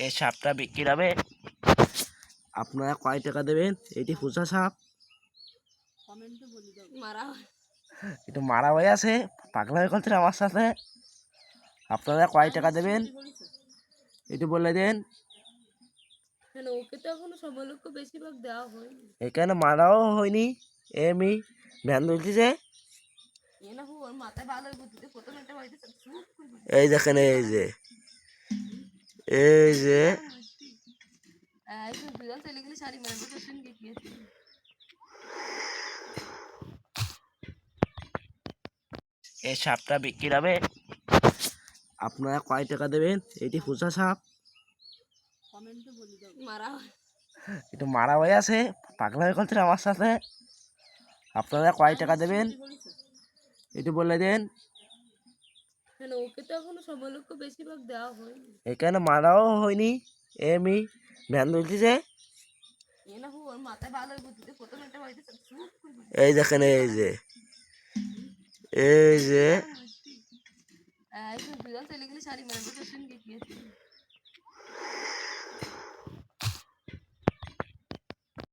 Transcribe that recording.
এই সাপটা বিক্রি হবে, আপনারা কয় টাকা দেবেন? এটি ফুচা সাপ, একটু মারা হয়ে আছে, পাগলা হয়ে গেছে আমার সাথে। আপনারা কয় টাকা দেবেন এটি বলে দেন। ওকে তো এখনো সবার লোককে বেশিরভাগ দেওয়া হয়নি। এখানে মারাও হয়নি, এমনি ভ্যান ধরতেছে। ওর মাথায় বালের বুদ্ধিতে প্রথম একটা বাড়িতে এই দেখেন, এই যে বিড়াল চলে গেলে শাড়ি মারবো তোর সঙ্গে গিয়েছি। এই সাপটা বিক্রি হবে, আপনারা কয় টাকা দেবেন? এটি ফুচা সাপ, মারা একটু মারা হয়ে আছে, পাগলা হয়ে গেছে আমার সাথে। আপনারা কয় টাকা দেবেন এটি বলে দেন। ওকে তো এখনো সবার লোককে বেশিরভাগ দেওয়া হয়নি। এখানে মারাও হয়নি, এমনি ভ্যান ধরতেছে। ওর মাথায় বালের বুদ্ধিতে প্রথম একটা বাড়িতে এই দেখেন, এই যে বিড়াল চলে গেলে শাড়ি মারবো তোর সঙ্গে গিয়েছি।